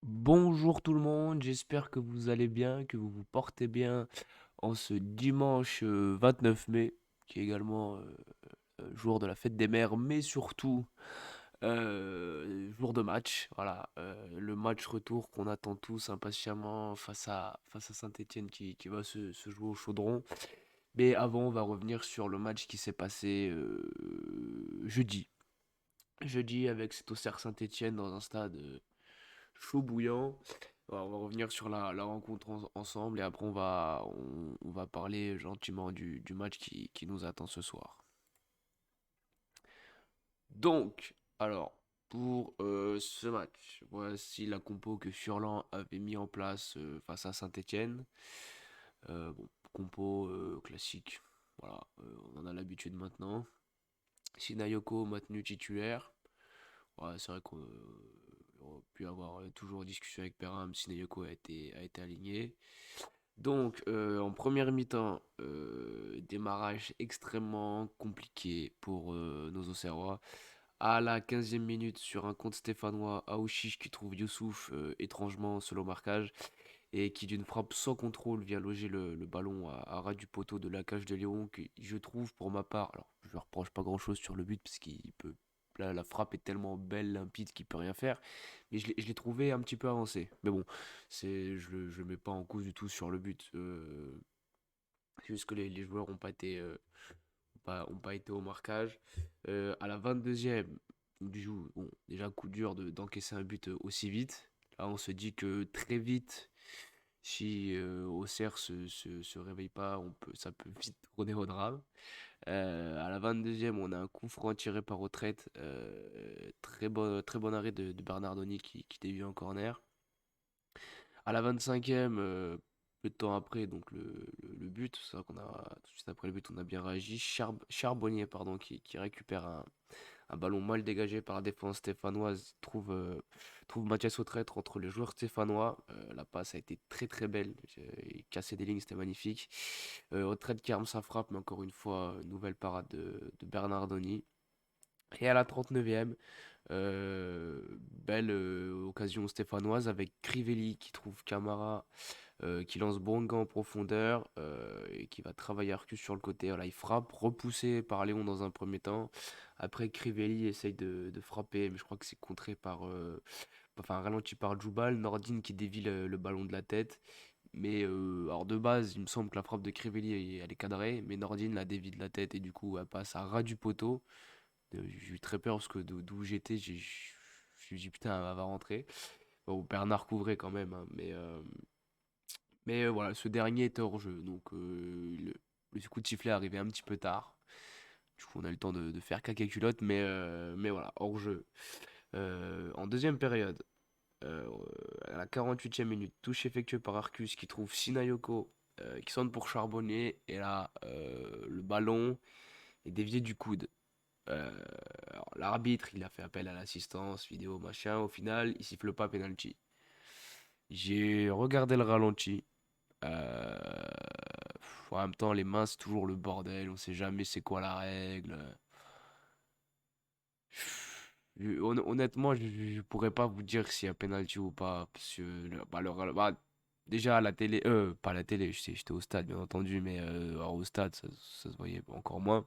Bonjour tout le monde, j'espère que vous allez bien, que vous vous portez bien en ce dimanche 29 mai, qui est également jour de la fête des mères, mais surtout jour de match. Voilà, le match retour qu'on attend tous impatiemment face à Saint-Étienne qui va se jouer au Chaudron. Mais avant, on va revenir sur le match qui s'est passé jeudi. Jeudi avec cet Auxerre Saint-Étienne dans un stade chaud bouillant. On va revenir sur la rencontre ensemble et après on va parler gentiment du match qui nous attend ce soir. Donc, alors, pour ce match, voici la compo que Furlan avait mis en place face à Saint-Étienne. Bon, compo classique, voilà, on en a l'habitude maintenant. Sinayoko maintenu titulaire. Ouais, c'est vrai qu'on aurait pu avoir toujours discussion avec Perrin, mais Sinayoko a été aligné. Donc, en première mi-temps, démarrage extrêmement compliqué pour nos Auxerrois. À la 15e minute, sur un compte stéphanois, Aouchiche qui trouve Youssouf étrangement seul au marquage et qui, d'une frappe sans contrôle, vient loger le ballon à ras du poteau de la cage de Léon, que je trouve pour ma part. Alors, je ne reproche pas grand-chose sur le but parce qu'il peut. Là, la frappe est tellement belle, limpide qu'il peut rien faire. Mais je l'ai trouvé un petit peu avancé. Mais bon, je le mets pas en cause du tout sur le but. C'est juste que les joueurs ont pas été au marquage. À la 22e, du coup, bon, déjà coup dur d'encaisser un but aussi vite. Là, on se dit que très vite, si Auxerre se réveille pas, ça peut vite tourner au drame. À la 22e, on a un coup franc tiré par retraite. Très bon arrêt de Bernardoni qui dévie en corner. À la 25e, peu de temps après, donc le but, c'est vrai qu'on a, tout de suite après le but, on a bien réagi. Charbonnier, pardon, qui récupère un ballon mal dégagé par la défense stéphanoise, trouve Mathias Autrette entre les joueurs stéphanois. La passe a été très très belle. Il cassait des lignes, c'était magnifique. Autrette qui arme sa frappe, mais encore une fois, nouvelle parade de Bernardoni. Et à la 39e, belle occasion stéphanoise avec Crivelli qui trouve Camara, qui lance Bonga en profondeur et qui va travailler Arcus sur le côté. Voilà, il frappe, repoussé par Léon dans un premier temps. Après, Crivelli essaye de frapper, mais je crois que c'est contré enfin ralenti par Djoubal. Nordine qui dévie le ballon de la tête. Mais alors de base, il me semble que la frappe de Crivelli elle est cadrée, mais Nordine la dévie de la tête et du coup elle passe à ras du poteau. J'ai eu très peur parce que d'où j'étais, je me suis dit putain, elle va rentrer. Bon, Bernard couvrait quand même, hein, mais voilà, ce dernier était hors jeu. Donc le coup de sifflet est arrivé un petit peu tard. Du coup, on a eu le temps de faire caca culotte, mais voilà, hors jeu. En deuxième période, euh, à la 48e minute, touche effectuée par Arcus qui trouve Sinayoko qui sonne pour Charbonnier. Et là, le ballon est dévié du coude. Euh, alors, l'arbitre, il a fait appel à l'assistance vidéo, machin. Au final, il siffle pas penalty. J'ai regardé le ralenti. En même temps, les mains, c'est toujours le bordel. On sait jamais c'est quoi la règle. Honnêtement, je pourrais pas vous dire s'il y a penalty ou pas. Parce que déjà, à la télé, pas à la télé, j'étais au stade, bien entendu, mais alors, au stade, ça se voyait encore moins.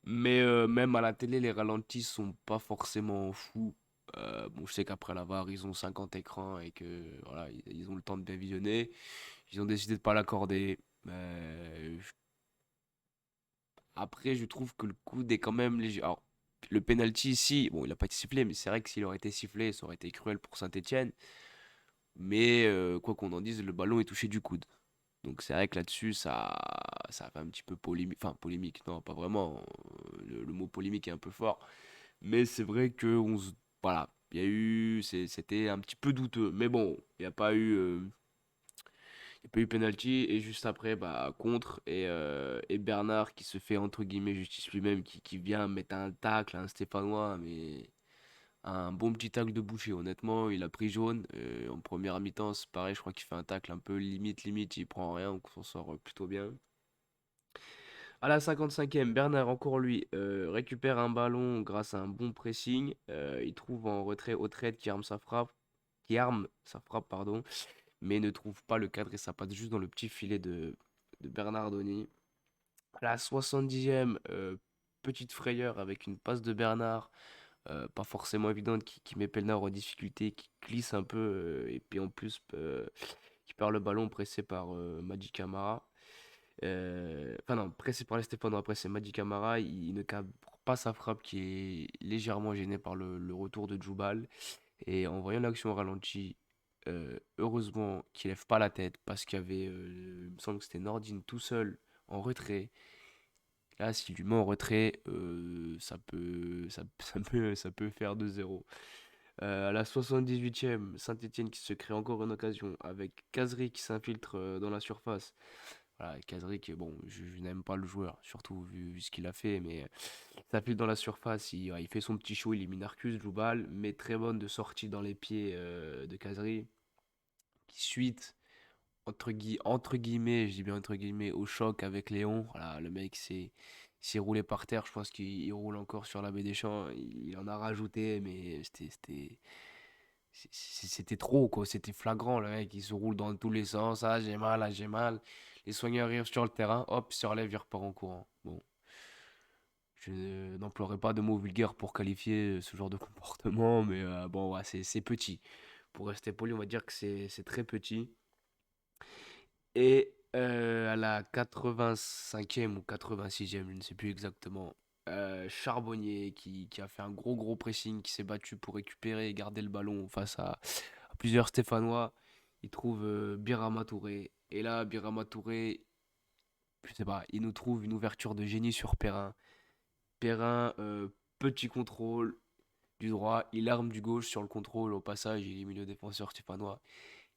Mais même à la télé, les ralentis sont pas forcément fous. Bon, je sais qu'après la VAR, ils ont 50 écrans et que voilà, ils ont le temps de bien visionner. Ils ont décidé de pas l'accorder. Après, je trouve que le coude est quand même léger. Alors, le penalty ici, bon, il n'a pas été sifflé, mais c'est vrai que s'il aurait été sifflé, ça aurait été cruel pour Saint-Etienne. Mais quoi qu'on en dise, le ballon est touché du coude. Donc c'est vrai que là-dessus, ça fait un petit peu polémique. Enfin, polémique, non, pas vraiment. Le mot polémique est un peu fort. Mais c'est vrai que voilà, c'était un petit peu douteux. Mais bon, il n'y a pas eu penalty. Et juste après, bah, contre. Et Bernard qui se fait entre guillemets justice lui-même, qui vient mettre un tacle à un Stéphanois. Mais un bon petit tacle de boucher, honnêtement. Il a pris jaune. En première mi-temps, c'est pareil, je crois qu'il fait un tacle un peu limite, limite. Il prend rien, donc on s'en sort plutôt bien. À la 55e, Bernard, encore lui, récupère un ballon grâce à un bon pressing. Il trouve en retrait Autrette qui arme sa frappe, qui arme sa frappe, pardon, mais ne trouve pas le cadre et ça passe juste dans le petit filet de Bernardoni. À la 70e, petite frayeur avec une passe de Bernard, pas forcément évidente, qui met Pelnard en difficulté, qui glisse un peu, et puis en plus, qui perd le ballon pressé par Madi Camara. Enfin non, pressé par les Stéphanois, après c'est Madi Camara, il ne cadre pas sa frappe qui est légèrement gênée par le retour de Djoubal. Et en voyant l'action au ralenti, heureusement qu'il lève pas la tête parce qu'il y avait, il me semble que c'était Nordine tout seul en retrait. Là, s'il lui met en retrait, ça peut faire 2-0. À la 78e, Saint-Etienne qui se crée encore une occasion avec Kazri qui s'infiltre dans la surface. Voilà, Kazri, qui, bon, je n'aime pas le joueur, surtout vu ce qu'il a fait, mais il s'infiltre dans la surface, il fait son petit show, il élimine Arcus, Djoubal, mais très bonne de sortie dans les pieds de Kazri, qui suite, entre guillemets, je dis bien entre guillemets, au choc avec Léon. Voilà, le mec s'est roulé par terre, je pense qu'il roule encore sur la baie des Champs, il en a rajouté, mais c'était trop, quoi. C'était flagrant, le mec. Il se roule dans tous les sens. Ah, j'ai mal, ah, j'ai mal. Les soigneurs arrivent sur le terrain. Hop, il se relève, il repart en courant. Bon, je n'emploierai pas de mots vulgaires pour qualifier ce genre de comportement, mais bon, ouais, c'est petit. Pour rester poli, on va dire que c'est très petit. Et à la 85e ou 86e, je ne sais plus exactement, Charbonnier qui a fait un gros pressing, qui s'est battu pour récupérer et garder le ballon face à plusieurs Stéphanois. Il trouve Birama Touré. Et là, Birama Touré, je sais pas, il nous trouve une ouverture de génie sur Perrin. Perrin, petit contrôle du droit, il arme du gauche sur le contrôle. Au passage, il est milieu défenseur stéphanois.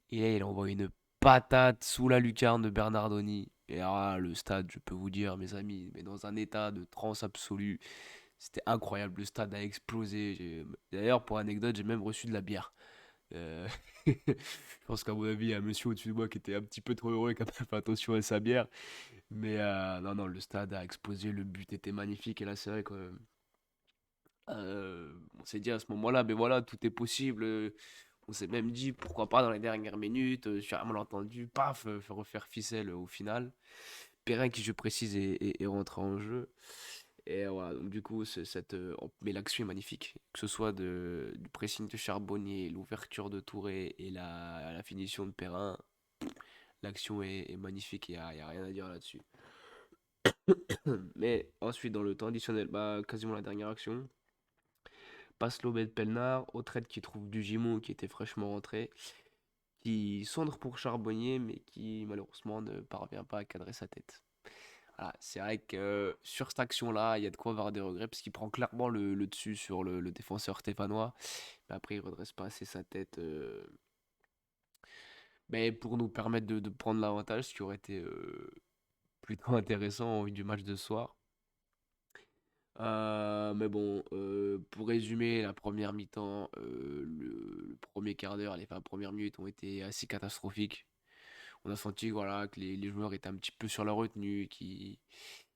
Et là, il envoie une patate sous la lucarne de Bernardoni. Et alors là, le stade, je peux vous dire, mes amis, mais dans un état de transe absolue. C'était incroyable, le stade a explosé. D'ailleurs, pour anecdote, j'ai même reçu de la bière. Euh, Je pense qu'à mon avis, il y a un monsieur au-dessus de moi qui était un petit peu trop heureux et qui a pas fait attention à sa bière. Mais non, non, le stade a explosé, le but était magnifique. Et là, c'est vrai que on s'est dit à ce moment-là, mais voilà, tout est possible. On s'est même dit, pourquoi pas dans les dernières minutes, sur un malentendu, paf, refaire ficelle au final. Perrin, qui je précise, est rentré en jeu. Et voilà, donc du coup, mais l'action est magnifique. Que ce soit du pressing de Charbonnier, l'ouverture de Touré et la finition de Perrin, l'action est magnifique, il y a rien à dire là-dessus. Mais ensuite, dans le temps additionnel, bah, quasiment la dernière action, passe Lobé de Pelnard, Autrette qui trouve du Gimon qui était fraîchement rentré, qui centre pour Charbonnier, mais qui malheureusement ne parvient pas à cadrer sa tête. Voilà, c'est vrai que sur cette action-là, il y a de quoi avoir des regrets, parce qu'il prend clairement le dessus sur le défenseur stéphanois, mais après il redresse pas assez sa tête, mais pour nous permettre de prendre l'avantage, ce qui aurait été plutôt intéressant en vue du match de ce soir. Mais bon, pour résumer, la première mi-temps, le premier quart d'heure, les 20 premières minutes ont été assez catastrophiques. On a senti voilà, que les joueurs étaient un petit peu sur la retenue, qui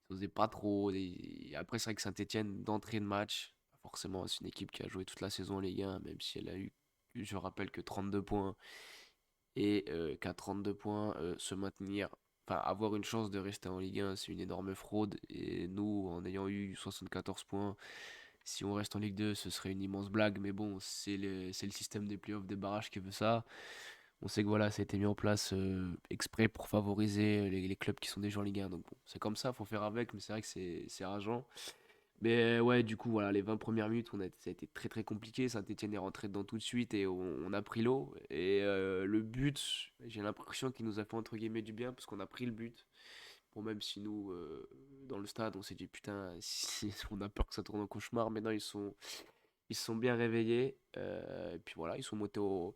n'osaient pas trop. Et après, c'est vrai que Saint-Etienne, d'entrée de match, forcément, c'est une équipe qui a joué toute la saison en Ligue 1, même si elle a eu, je rappelle, que 32 points. Et qu'à 32 points, se maintenir, enfin avoir une chance de rester en Ligue 1, c'est une énorme fraude. Et nous, en ayant eu 74 points, si on reste en Ligue 2, ce serait une immense blague. Mais bon, c'est le système des playoffs, des barrages qui veut ça. On sait que voilà, ça a été mis en place exprès pour favoriser les clubs qui sont déjà en Ligue 1. Donc bon, c'est comme ça, faut faire avec, mais c'est vrai que c'est rageant. Mais ouais, du coup, voilà, les 20 premières minutes, ça a été très compliqué. Saint-Etienne est rentré dedans tout de suite et on a pris l'eau. Et le but, j'ai l'impression qu'il nous a fait entre guillemets du bien parce qu'on a pris le but. Bon, même si nous, dans le stade, on s'est dit putain, on a peur que ça tourne en cauchemar. Maintenant, ils se sont bien réveillés. Et puis voilà, ils sont montés en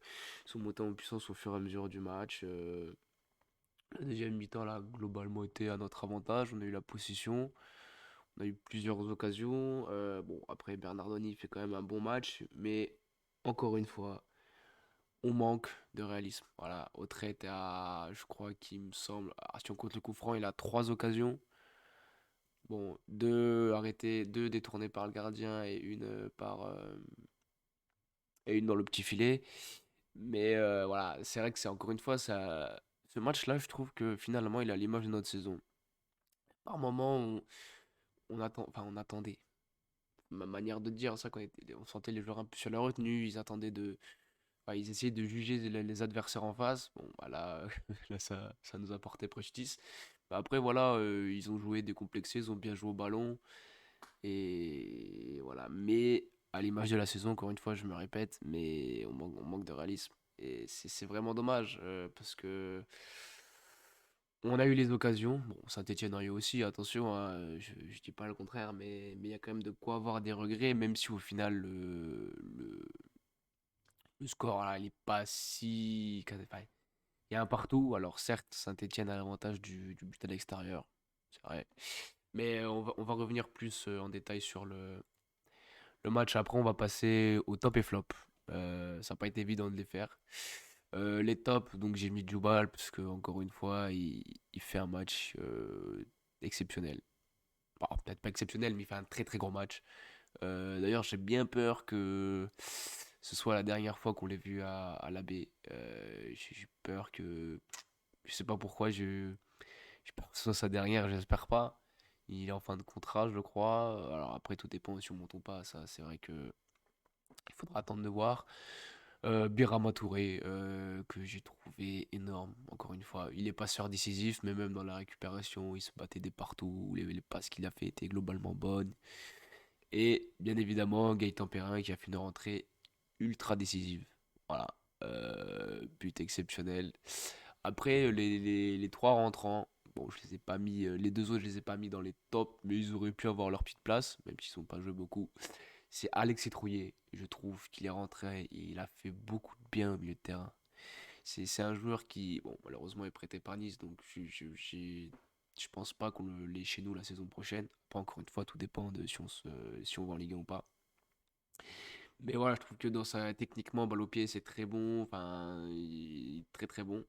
puissance au fur et à mesure du match. La deuxième mi-temps, là, globalement, était à notre avantage. On a eu la possession. On a eu plusieurs occasions. Bon, après, Bernardoni fait quand même un bon match. Mais encore une fois, on manque de réalisme. Voilà, Autrey était à, je crois qu'il me semble, si on compte le coup franc, il a trois occasions. Bon, deux arrêtées, deux détournées par le gardien et une dans le petit filet. Mais voilà, c'est vrai que c'est encore une fois, ça, ce match-là, je trouve que finalement, il est à l'image de notre saison. Par moments, on attendait. Ma manière de dire ça, on sentait les joueurs un peu sur la retenue, ils attendaient ils essayaient de juger les adversaires en face. Bon, bah là, là ça nous a porté préjudice. Bah après, voilà, ils ont joué décomplexés, ils ont bien joué au ballon. Et voilà. Mais à l'image de la saison, encore une fois, je me répète, mais on manque de réalisme. Et c'est vraiment dommage parce que on a eu les occasions. Bon, Saint-Etienne a eu aussi, attention, hein, je dis pas le contraire, mais il y a quand même de quoi avoir des regrets, même si au final, le score, là, il est pas si. Enfin, il y a un partout. Alors, certes, Saint-Etienne a l'avantage du but à l'extérieur, c'est vrai. Mais on va revenir plus en détail sur le match. Après, on va passer au top et flop. Ça n'a pas été évident de les faire. Les tops, donc j'ai mis Djoubal parce que encore une fois, il fait un match exceptionnel. Bon, peut-être pas exceptionnel, mais il fait un très très gros match. D'ailleurs, j'ai bien peur que ce soit la dernière fois qu'on l'ait vu à l'AB. J'ai peur que, je sais pas pourquoi, j'ai peur que ce soit sa dernière, j'espère pas. Il est en fin de contrat, je crois. Alors après, tout dépend si on monte ou pas. Ça, c'est vrai que il faudra attendre de voir. Birama Touré, que j'ai trouvé énorme, encore une fois. Il est passeur décisif, mais même dans la récupération, il se battait des partout. Les passes qu'il a fait étaient globalement bonnes. Et bien évidemment, Gaëtan Perrin qui a fait une rentrée ultra décisive. Voilà. But exceptionnel. Après, les trois rentrants, bon, je les ai pas mis, les deux autres, je les ai pas mis dans les tops, mais ils auraient pu avoir leur petite place, même s'ils sont pas joué beaucoup. C'est Alex Etrouillet. Je trouve qu'il est rentré et il a fait beaucoup de bien au milieu de terrain. C'est un joueur qui, bon, malheureusement, est prêté par Nice, donc je pense pas qu'on l'ait chez nous la saison prochaine. Pas encore une fois, tout dépend de si on va en Ligue 1 ou pas. Mais voilà, je trouve que techniquement, balle au pied, c'est très bon. Enfin, il est très très bon.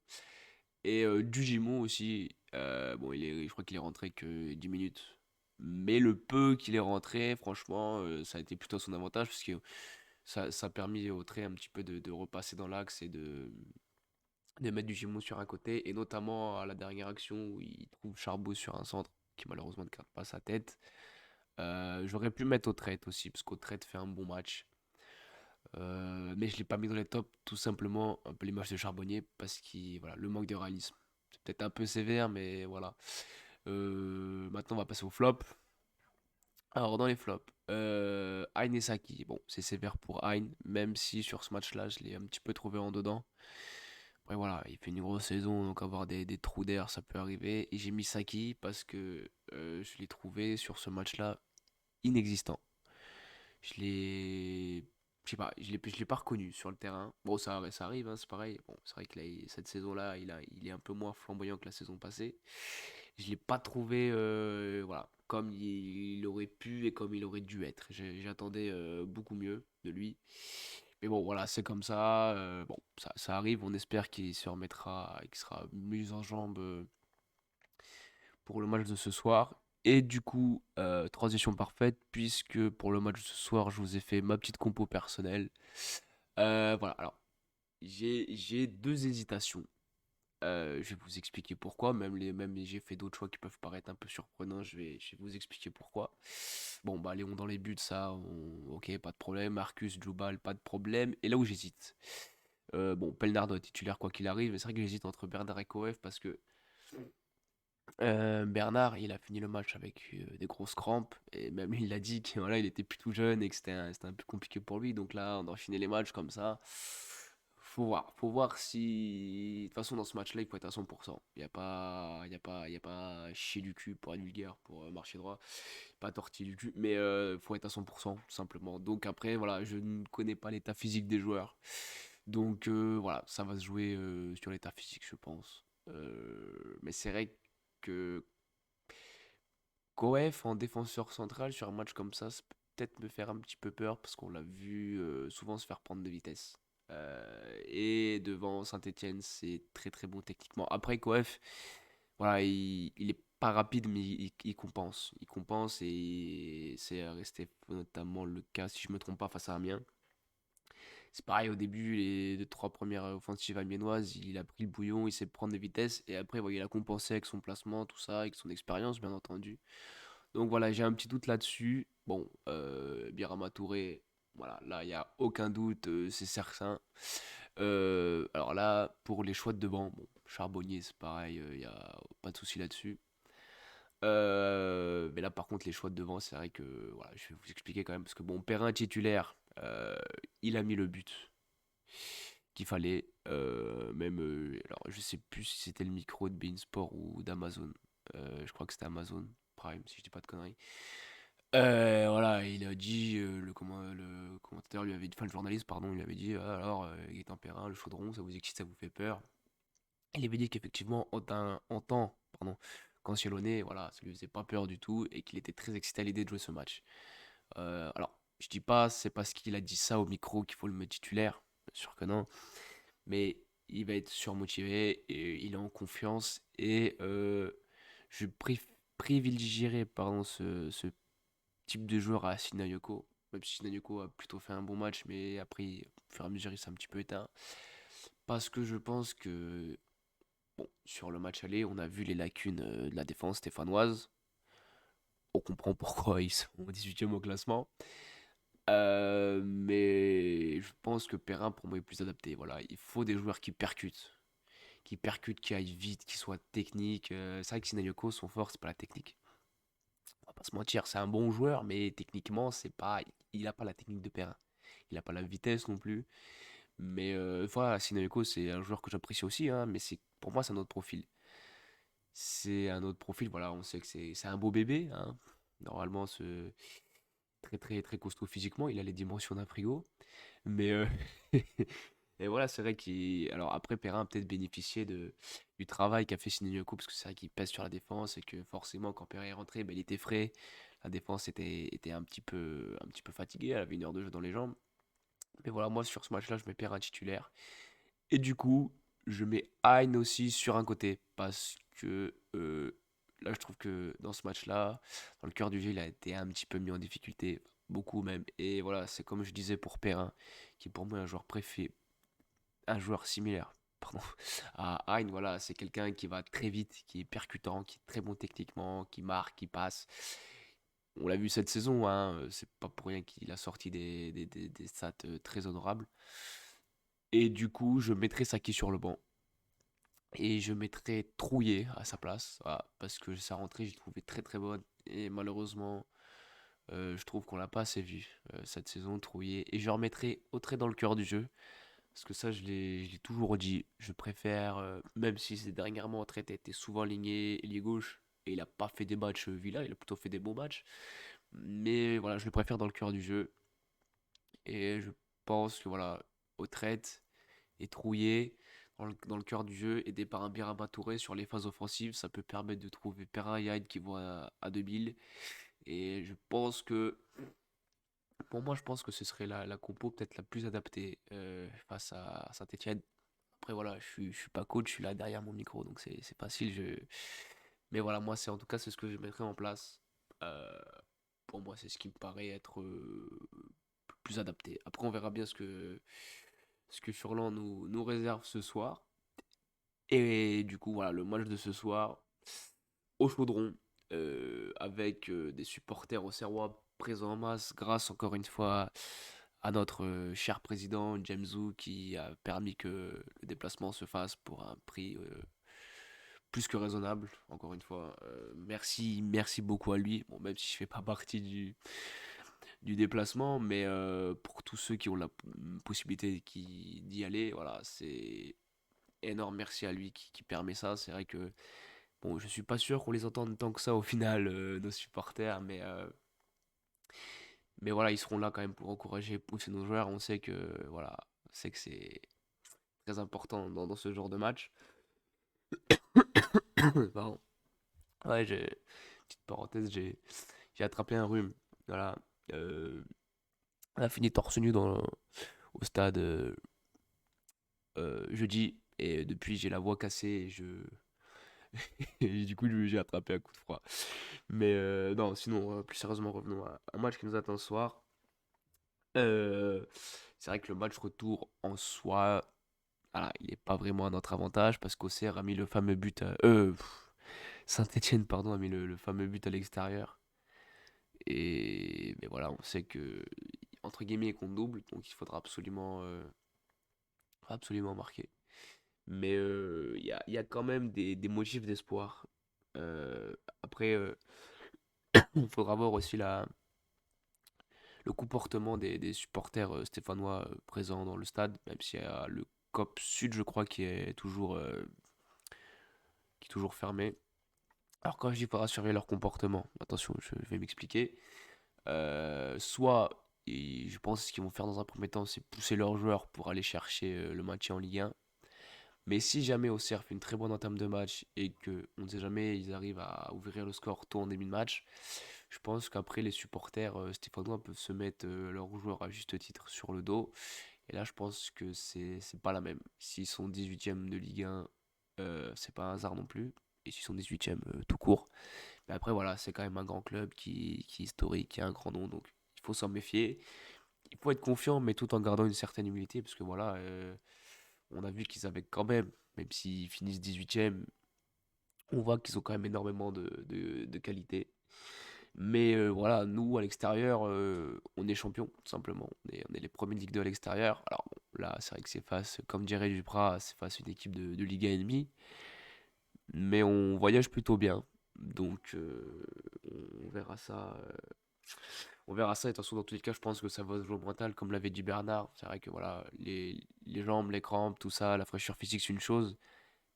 Et Dujimo aussi, bon, je crois qu'il est rentré que 10 minutes. Mais le peu qu'il est rentré, franchement, ça a été plutôt à son avantage parce que ça a permis au trait un petit peu de repasser dans l'axe et de mettre Dujimo sur un côté. Et notamment à la dernière action où il trouve Charbot sur un centre qui malheureusement ne garde pas sa tête. J'aurais pu mettre Autrette aussi parce qu'Autrette fait un bon match. Mais je ne l'ai pas mis dans les tops, tout simplement, un peu l'image de Charbonnier, parce que voilà, le manque de réalisme. C'est peut-être un peu sévère, mais voilà. Maintenant, on va passer au flop. Alors, dans les flops, Hein et Saki. Bon, c'est sévère pour Hein, même si sur ce match-là, je l'ai un petit peu trouvé en dedans. Après, voilà, il fait une grosse saison, donc avoir des trous d'air, ça peut arriver. Et j'ai mis Saki parce que je l'ai trouvé sur ce match-là inexistant. Je l'ai. Je sais pas, je l'ai pas reconnu sur le terrain. Bon, ça arrive, hein, c'est pareil. Bon, c'est vrai que là, cette saison-là, il est un peu moins flamboyant que la saison passée. Je l'ai pas trouvé voilà, comme il aurait pu et comme il aurait dû être. J'attendais beaucoup mieux de lui. Mais bon, voilà, c'est comme ça. Bon, ça arrive. On espère qu'il se remettra, qu'il sera mieux en jambes pour le match de ce soir. Et du coup, transition parfaite, puisque pour le match de ce soir, je vous ai fait ma petite compo personnelle. Voilà, alors, j'ai deux hésitations. Je vais vous expliquer pourquoi, même j'ai fait d'autres choix qui peuvent paraître un peu surprenants, je vais vous expliquer pourquoi. Bon, bah Léon dans les buts, ça, ok, pas de problème. Marcus, Djoubal, pas de problème. Et là où j'hésite, bon, Pelnardo est titulaire quoi qu'il arrive, mais c'est vrai que j'hésite entre Bernard et Koef parce que Bernard, il a fini le match avec des grosses crampes, et même il l'a dit qu'il voilà, il était plus tout jeune et que c'était un peu compliqué pour lui. Donc là, on enchaîner les matchs comme ça. Faut voir si. De toute façon, dans ce match-là, il faut être à 100%. Il y a pas chier du cul pour être vulgaire, pour marcher droit. Pas tortiller du cul, mais faut être à 100%, tout simplement. Donc après, voilà, je ne connais pas l'état physique des joueurs. Donc voilà, ça va se jouer sur l'état physique, je pense. Mais c'est vrai que Koef en défenseur central sur un match comme ça peut peut-être me faire un petit peu peur parce qu'on l'a vu souvent se faire prendre de vitesse. Et devant Saint-Etienne, c'est très très bon techniquement. Après Koef, voilà, il est pas rapide, mais il compense. Il compense et c'est resté notamment le cas, si je me trompe pas, face à Amiens. C'est pareil, au début, les deux, trois premières offensives amiénoises, il a pris le bouillon, il sait prendre de vitesse, et après, voilà, il a compensé avec son placement, tout ça, avec son expérience, bien entendu. Donc voilà, j'ai un petit doute là-dessus. Bon, Birama Touré, voilà, là, il n'y a aucun doute, c'est certain. Alors là, pour les choix de devant, bon, Charbonnier, c'est pareil, il n'y a pas de souci là-dessus. Mais là, par contre, les choix de devant, c'est vrai que, voilà, je vais vous expliquer quand même, parce que bon, Perrin titulaire, il a mis le but qu'il fallait. Même, alors je sais plus si c'était le micro de Beansport ou d'Amazon. Je crois que c'était Amazon Prime, si je dis pas de conneries. Voilà, il a dit, le commentateur lui avait dit, enfin le journaliste, pardon, lui avait dit, ah, alors, Gaëtan Perrin, le chaudron, ça vous excite, ça vous fait peur. Il avait dit qu'effectivement, en temps, pardon, Cancielone, voilà, ça lui faisait pas peur du tout et qu'il était très excité à l'idée de jouer ce match. Alors, je dis pas, c'est parce qu'il a dit ça au micro qu'il faut le mettre titulaire, bien sûr que non, mais il va être surmotivé et il est en confiance et je privilégierais pardon, ce type de joueur à Sinayoko, même si Sinayoko a plutôt fait un bon match, mais après, au fur et à mesure, il s'est un petit peu éteint. Parce que je pense que, bon, sur le match aller, on a vu les lacunes de la défense stéphanoise. On comprend pourquoi ils sont 18e au classement. Mais je pense que Perrin, pour moi, est plus adapté. Voilà, il faut des joueurs qui percutent, qui aillent vite, qui soient techniques. C'est vrai que Sinayoko, son fort, c'est pas la technique. On va pas se mentir, c'est un bon joueur, mais techniquement, c'est pas, il a pas la technique de Perrin. Il a pas la vitesse non plus. Mais voilà, Sinayoko, c'est un joueur que j'apprécie aussi, hein, mais c'est pour moi, c'est un autre profil. C'est un autre profil, voilà, on sait que c'est un beau bébé, hein. Normalement, très très très costaud physiquement, il a les dimensions d'un frigo. Mais et voilà, c'est vrai qu'il. Alors après, Perrin a peut-être bénéficié du travail qu'a fait Sinayoko, parce que c'est vrai qu'il pèse sur la défense et que forcément, quand Perrin est rentré, ben, il était frais. La défense était un petit peu fatiguée, elle avait une heure de jeu dans les jambes. Mais voilà, moi sur ce match-là, je mets Perrin titulaire. Et du coup, je mets Hein aussi sur un côté, parce que là, je trouve que dans ce match-là, dans le cœur du jeu, il a été un petit peu mis en difficulté, beaucoup même. Et voilà, c'est comme je disais pour Perrin, qui est pour moi un joueur préféré, un joueur similaire. Pardon, à Hein, voilà, c'est quelqu'un qui va très vite, qui est percutant, qui est très bon techniquement, qui marque, qui passe. On l'a vu cette saison, hein, c'est pas pour rien qu'il a sorti des stats très honorables. Et du coup, je mettrai Saki sur le banc. Et je mettrai Trouillet à sa place, voilà, parce que sa rentrée, j'ai trouvé très très bonne. Et malheureusement, je trouve qu'on l'a pas assez vu cette saison, Trouillet. Et je remettrai Autré dans le cœur du jeu, parce que ça, je l'ai toujours dit. Je préfère, même si c'est dernièrement Autré a été souvent aligné, ailier gauche, et il a pas fait des matchs Villa, il a plutôt fait des bons matchs. Mais voilà, je le préfère dans le cœur du jeu. Et je pense que voilà, Autré et Trouillet dans le cœur du jeu, aidé par un Birama Touré sur les phases offensives, ça peut permettre de trouver Perrin et Hyde qui vont à 2000. Et je pense que, pour moi, je pense que ce serait la compo peut-être la plus adaptée face à Saint-Etienne. Après, voilà, je suis pas coach, je suis là derrière mon micro, donc c'est facile. Mais voilà, moi, en tout cas, c'est ce que je mettrais en place. Euh, pour moi, c'est ce qui me paraît être plus adapté. Après, on verra bien ce que Furlan nous réserve ce soir. Et du coup, voilà, le match de ce soir au Chaudron, avec des supporters auxerrois présents en masse, grâce encore une fois à notre cher président James Wu qui a permis que le déplacement se fasse pour un prix plus que raisonnable. Encore une fois, merci, merci beaucoup à lui. Bon, même si je fais pas partie du déplacement, mais pour tous ceux qui ont la possibilité d'y aller, voilà, c'est énorme merci à lui qui permet ça. C'est vrai que bon, je suis pas sûr qu'on les entende tant que ça au final, nos supporters, mais voilà, ils seront là quand même pour encourager, pousser nos joueurs. On sait que voilà, on sait que c'est très important dans ce genre de match. Pardon. Ouais, petite parenthèse, j'ai attrapé un rhume. Voilà, euh, on a fini torse nu au stade jeudi, et depuis j'ai la voix cassée et et du coup j'ai attrapé un coup de froid. Mais non, sinon, plus sérieusement, revenons à un match qui nous attend ce soir. Euh, c'est vrai que le match retour en soi, voilà, il n'est pas vraiment à notre avantage parce qu'Auxerre a mis le fameux but Saint-Étienne, pardon, a mis le fameux but à l'extérieur. Et mais voilà, on sait que entre guillemets il compte double, donc il faudra absolument marquer. Mais il y a quand même des motifs d'espoir. Après, il faudra voir aussi le comportement des supporters stéphanois présents dans le stade, même s'il y a le COP Sud, je crois, qui est toujours fermé. Alors quand je dis qu'il faudra surveiller leur comportement, attention, je vais m'expliquer. Soit, et je pense ce qu'ils vont faire dans un premier temps, c'est pousser leurs joueurs pour aller chercher le maintien en Ligue 1. Mais si jamais Auxerre fait une très bonne entame de match et que, on ne sait jamais, ils arrivent à ouvrir le score tôt en début de match, je pense qu'après les supporters stéphanois peuvent se mettre leurs joueurs à juste titre sur le dos. Et là, je pense que c'est pas la même. S'ils sont 18e de Ligue 1, c'est pas un hasard non plus. Et s'ils sont 18e tout court. Mais après, voilà, c'est quand même un grand club qui est historique, qui a un grand nom. Donc, il faut s'en méfier. Il faut être confiant, mais tout en gardant une certaine humilité. Parce que voilà, on a vu qu'ils avaient quand même s'ils finissent 18e, on voit qu'ils ont quand même énormément de qualité. Mais voilà, nous, à l'extérieur, on est champion, tout simplement. On est les premiers de Ligue 2 à l'extérieur. Alors bon, là, c'est vrai que c'est face, comme dirait Duprat, c'est face à une équipe de Ligue 1 ennemie. Mais on voyage plutôt bien. Donc, on verra ça. On verra ça. Et de toute façon, dans tous les cas, je pense que ça va se jouer au mental, comme l'avait dit Bernard. C'est vrai que voilà, les jambes, les crampes, tout ça, la fraîcheur physique, c'est une chose.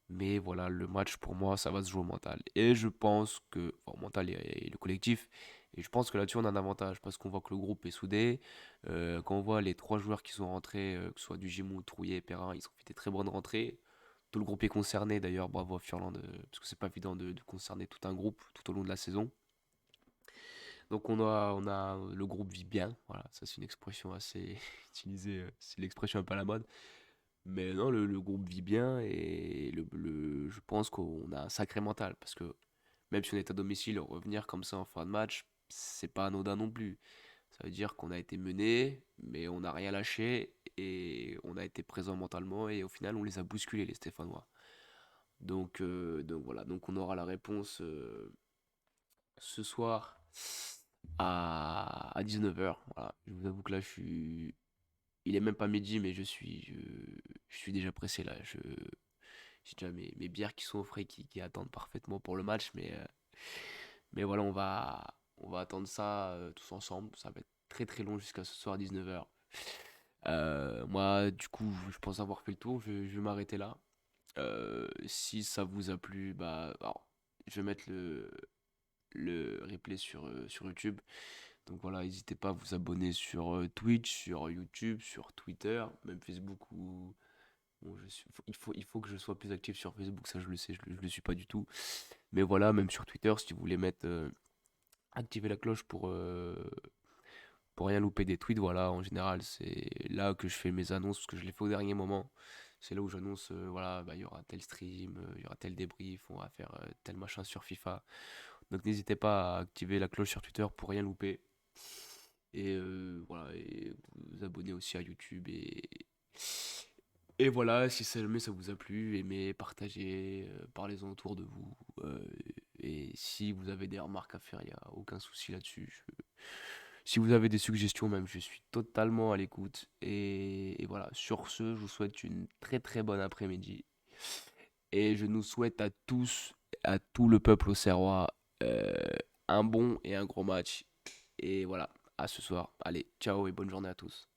Mais voilà, le match pour moi, ça va se jouer au mental. Et je pense que, enfin, au mental et le collectif, et je pense que là-dessus on a un avantage parce qu'on voit que le groupe est soudé. Quand on voit les trois joueurs qui sont rentrés, que ce soit Dugimou, Trouillet et Perrin, ils ont fait des très bonnes rentrées. Tout le groupe est concerné d'ailleurs, bravo à Furlan, parce que c'est pas évident de concerner tout un groupe tout au long de la saison. Donc le groupe vit bien, voilà, ça c'est une expression assez utilisée, c'est l'expression un peu à la mode. Mais non, le groupe vit bien et je pense qu'on a un sacré mental parce que même si on est à domicile, revenir comme ça en fin de match, c'est pas anodin non plus. Ça veut dire qu'on a été mené, mais on n'a rien lâché et on a été présent mentalement et au final on les a bousculés les Stéphanois. Donc voilà, donc on aura la réponse ce soir à 19h. Voilà. Je vous avoue que là il est même pas midi, mais je suis déjà pressé là. J'ai déjà mes bières qui sont au frais, qui attendent parfaitement pour le match, mais voilà, on va attendre ça tous ensemble. Ça va être très très long jusqu'à ce soir à 19h. Moi, du coup, je pense avoir fait le tour. Je vais m'arrêter là. Si ça vous a plu, bah, alors, je vais mettre le replay sur YouTube. Donc voilà, n'hésitez pas à vous abonner sur Twitch, sur YouTube, sur Twitter, même Facebook ou bon, il faut que je sois plus actif sur Facebook, ça je le sais, je le suis pas du tout. Mais voilà, même sur Twitter, si vous voulez activer la cloche pour rien louper des tweets, voilà, en général, c'est là que je fais mes annonces, parce que je les fais au dernier moment. C'est là où j'annonce, voilà, bah, il y aura tel stream, il y aura tel débrief, on va faire tel machin sur FIFA. Donc n'hésitez pas à activer la cloche sur Twitter pour rien louper. Et voilà, et vous abonner aussi à YouTube et voilà, si jamais ça vous a plu, aimez, partagez, parlez-en autour de vous. Et si vous avez des remarques à faire, il n'y a aucun souci là-dessus. Si vous avez des suggestions même, je suis totalement à l'écoute. Et voilà, sur ce, je vous souhaite une très très bonne après-midi. Et je nous souhaite à tous, à tout le peuple auxerrois, un bon et un gros match. Et voilà, à ce soir. Allez, ciao et bonne journée à tous.